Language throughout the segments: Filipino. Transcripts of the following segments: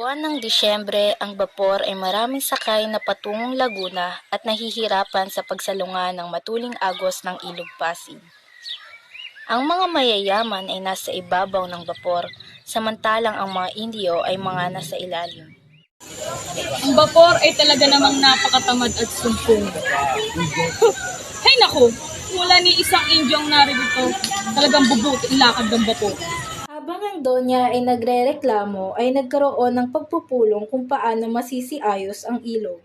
Buwan ng Disyembre, ang bapor ay maraming sakay na patungong Laguna at nahihirapan sa pagsalungan ng matuling agos ng Ilog Pasig. Ang mga mayayaman ay nasa ibabaw ng bapor, samantalang ang mga Indio ay mga nasa ilalim. Ang bapor ay talaga namang napakatamad at sumpong. Hay nako, mula ni isang Indyong narito, talagang bubuti ang lakad ng bapor. Habang ang donya ay nagrereklamo, ay nagkaroon ng pagpupulong kung paano masisiayos ang ilog.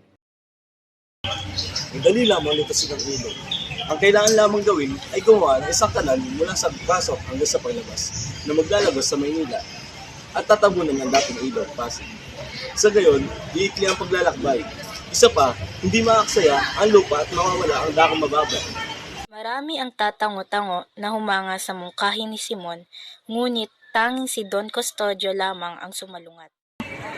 Madali lamang lutasin ang ilog. Ang kailangan lamang gawin ay gumawa ng isang kanal mula sa pasok hanggang sa paglabas na maglalabas sa Maynila at tatabunan ang dating ilog, Pasig. Sa gayon, iikli ang paglalakbay. Isa pa, hindi maaksaya ang lupa at mawawala ang dakong mababa. Marami ang tatango-tango na humanga sa mungkahi ni Simon, ngunit tanging si Don Custodio lamang ang sumalungat.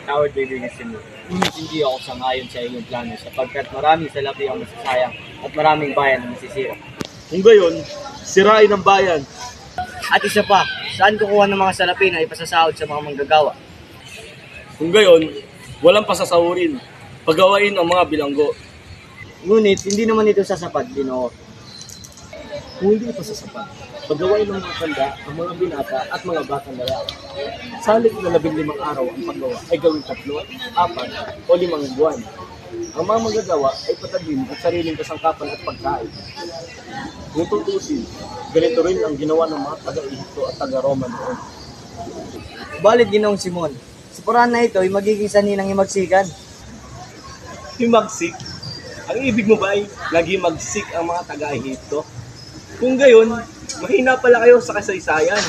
Tawad kaibigan Simon. Ngunit hindi ako sangayon sa iyong plano sapagkat maraming salapi ang masasayang at maraming bayan ang masisira. Kung gayon, sirain ang bayan. At isa pa, saan kukuha ng mga salapi na ipasasahod sa mga manggagawa? Kung gayon, walang pasasahurin. Pagawain ang mga bilanggo. Ngunit hindi naman ito sasapat, Ginoo. Kung hindi pa sasapat, pagawain ng mga tanda, ang mga binata at mga batang lalaki. Sa halip na 15 araw ang paggawa ay gawing 3, 4 o 5 buwan. Ang mga magagawa ay patagin at sariling kasangkapan at pagkain. Kung tutusin, ganito rin ang ginawa ng mga taga-Ehipto at taga-Roma noon. Balit Ginoong Simon, sa paraan na ito ay magiging sanhi ng himagsikan. Himagsik? Ang ibig mo ba ay naghimagsik ang mga taga-Ehipto? Kung gayon, mahina pala kayo sa kasaysayan.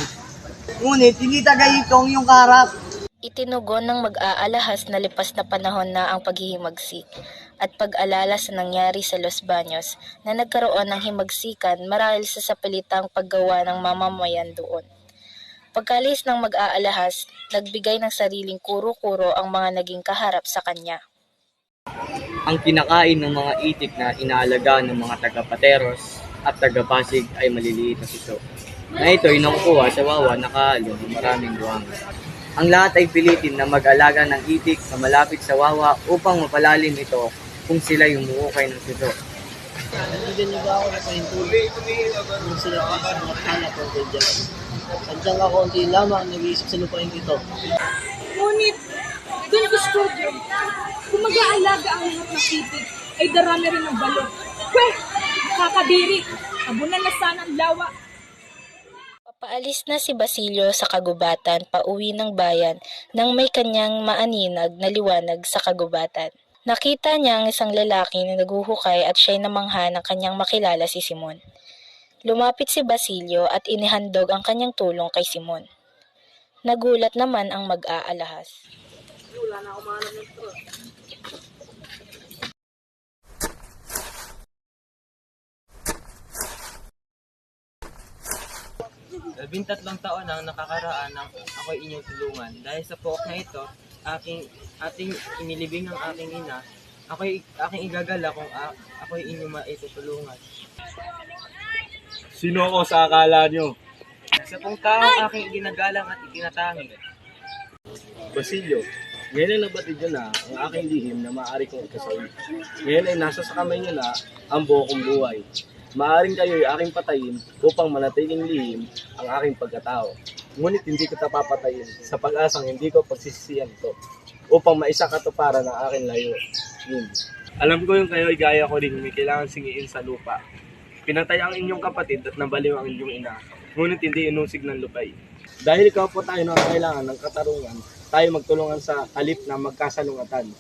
Ngunit hindi tagayito ang iyong kaharap. Itinugon ng mag-aalahas na lipas na panahon na ang paghihimagsik at pag-alala sa nangyari sa Los Baños na nagkaroon ng himagsikan marahil sa sapilitang paggawa ng mamamayan doon. Pagkalis ng mag-aalahas, nagbigay ng sariling kuro-kuro ang mga naging kaharap sa kanya. Ang kinakain ng mga itik na inaalagaan ng mga taga-Pateros at taga-Pasig ay maliliit na siso, na ito ay nakukuha sa wawa na kahalo ng maraming buwangan. Ang lahat ay pilitin na mag-alaga ng itik na malapit sa wawa upang mapalalim ito kung sila yung umuukay ng siso. Nandito niyo ba ako napahintulog? Kung sila pa sa mga anak ko kay Diyos. Sadyang ako hindi lamang nag-iisip sa lupain ito. Ngunit, Don Custodio, kung mag-aalaga ang lahat ng itik, ay darami rin ng balon. Pweh! Kakadiri! Abunan na sana ang lawa. Papaalis na si Basilio sa kagubatan pauwi ng bayan nang may kanyang maaninag na liwanag sa kagubatan. Nakita niya ang isang lalaki na naghuhukay at siya'y namangha ng kanyang makilala si Simon. Lumapit si Basilio at inihandog ang kanyang tulong kay Simon. Nagulat naman ang mag-aalahas. Wala na ako mahanap ng tro. 13 taon ang nakakaraan nang ako'y inyong tulungan. Dahil sa pook na ito, ating inilibing ng aking ina, aking igagala kung ako'y inyong maitutulungan. Sino ako sa akala nyo? Sa pong taong aking ginagalang at ikinatangi. Basilio, ngayon ay nabatid nyo na ang aking lihim na maaari kong ikasawi. Ngayon ay nasa sa kamay nyo na ang buo kong buhay. Maaring kayo'y aking patayin upang manatiling lihim ang aking pagkatao. Ngunit hindi ko papatayin sa pag-asang hindi ko pagsisisihan ito upang maisa katuparan ang aking layunin. Alam ko yung kayo'y gaya ko rin may kailangan singiin sa lupa. Pinatay ang inyong kapatid at nabaliw ang inyong ina, ngunit hindi inusig ng lupay. Dahil ikaw po tayo na kailangan ng katarungan, tayo magtulungan sa halip na magkasalungatan.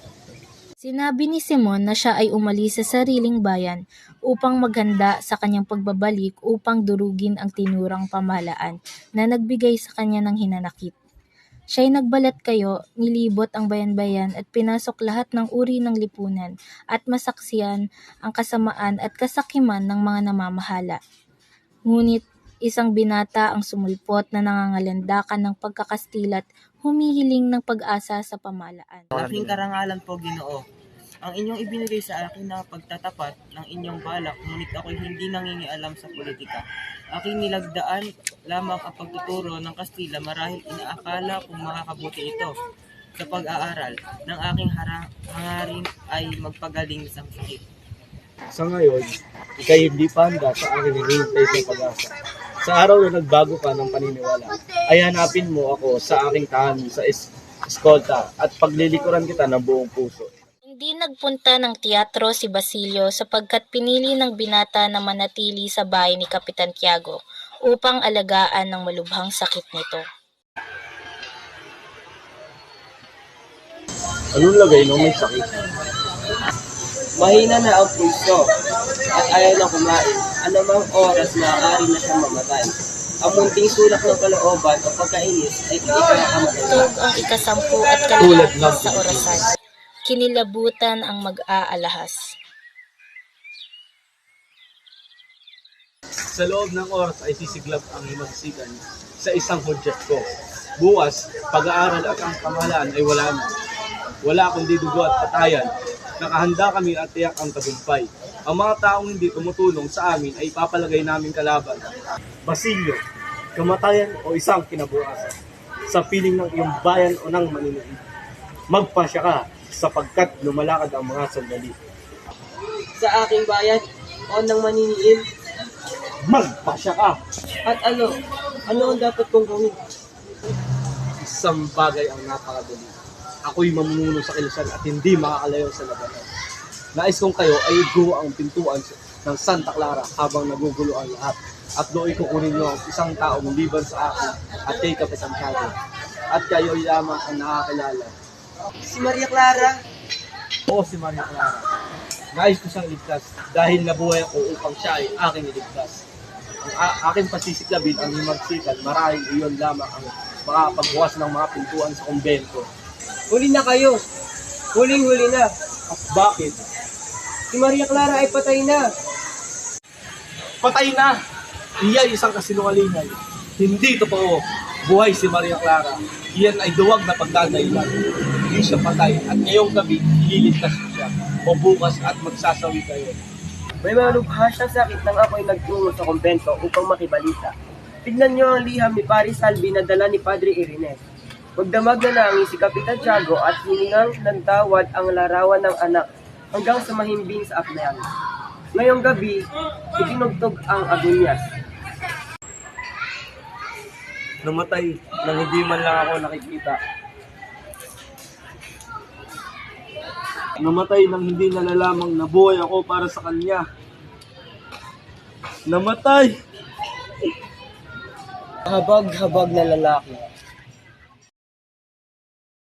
Sinabi ni Simon na siya ay umalis sa sariling bayan upang maghanda sa kanyang pagbabalik upang durugin ang tinurang pamahalaan na nagbigay sa kanya ng hinanakit. Siya'y nagbalat kayo, nilibot ang bayan-bayan at pinasok lahat ng uri ng lipunan at masaksiyan ang kasamaan at kasakiman ng mga namamahala. Ngunit isang binata ang sumulpot na nangangalandakan ng pagkakastilat, humihiling ng pag-asa sa pamahalaan. Aking karangalan po, Ginoo. Ang inyong ibinigay sa akin na pagtatapat ng inyong balak, ngunit ako'y hindi nangingialam sa politika. Aking nilagdaan lamang ang pagtuturo ng Kastila marahil inaakala kung makakabuti ito. sa pag-aaral ng aking hangarin ay magpagaling sa sakit. Sa ngayon, ikay hindi pa handa sa aking hinihintay sa pag-asa. Sa araw na nagbago ka ng paniniwala, ay hanapin mo ako sa aking tahanan sa eskolta at paglilikuran kita ng buong puso. Hindi nagpunta ng teatro si Basilio sapagkat pinili ng binata na manatili sa bahay ni Kapitan Tiago upang alagaan ng malubhang sakit nito. Anong lagay nung may sakit? Mahina na ang pulso at ayaw na kumain. Anumang oras maaari na siyang mamatay. Ang munting sulak ng kalooban o pagkainis ay ikakamatay. Tug ang ika-10 at Tulad kalahati ng sa orasan. Kinilabutan ang mag-aalahas. Sa loob ng oras ay sisiglab ang himagsikan sa isang hudyat ko. Bukas, pag-aaral at ang kamahalaan ay wala na. Wala kundi dugo at patayan. Nakahanda kami at tiyak ang tagumpay. Ang mga taong hindi tumutulong sa amin ay papalagay namin kalaban. Basilio, kamatayan o isang kinabukasan. Sa piling ng iyong bayan o ng maniniig. Magpasya ka sapagkat lumalakad ang mga sandali. Sa aking bayan o ng maniniin Magpasya ka! at ano ang dapat kong gawin? Isang bagay ang napakadali. Ako'y mamumuno sa kilusan at hindi makakalayo sa labanan. Nais kong kayo ay iguho ang pintuan ng Santa Clara habang nagugulo ang lahat. At doon kukunin niyo ang isang taong liban sa akin at kay Kapitan Tiago. At kayo lamang ang nakakilala. Si Maria Clara. Oo, si Maria Clara. Nais ko siyang ligtas dahil nabuhay ako upang siya ay aking iligtas. Ang aking pasisiklabin ang himagsikan, marahil iyon lamang ang makapagbukas ng mga pintuan sa kumbento. Huli na kayo. Huling-huli na. At bakit? Si Maria Clara ay patay na. Patay na! Iyan isang kasinungalingan. Hindi totoo. Buhay si Maria Clara. Iyan ay duwag na pagdadailan. Hindi siya patay at ngayong gabi, ililigtas ko siya. O bukas at magsasawi kayo. May malubha siyang sakit nang ako'y nagtungo sa kumbento upang makibalita. Tignan niyo ang liham ni Paris Salvi na dala ni Padre Irene. Magdamag na nangis si Kapitan Tiago at hiningang ng tawad ang larawan ng anak hanggang sa mahimbing sa aklan. Ngayong gabi, itinugtog ang agunyas. Namatay nang hindi man lang ako nakikita. Namatay nang hindi nalalamang nabuhay ako para sa kanya. Namatay! Habag-habag na lalaki.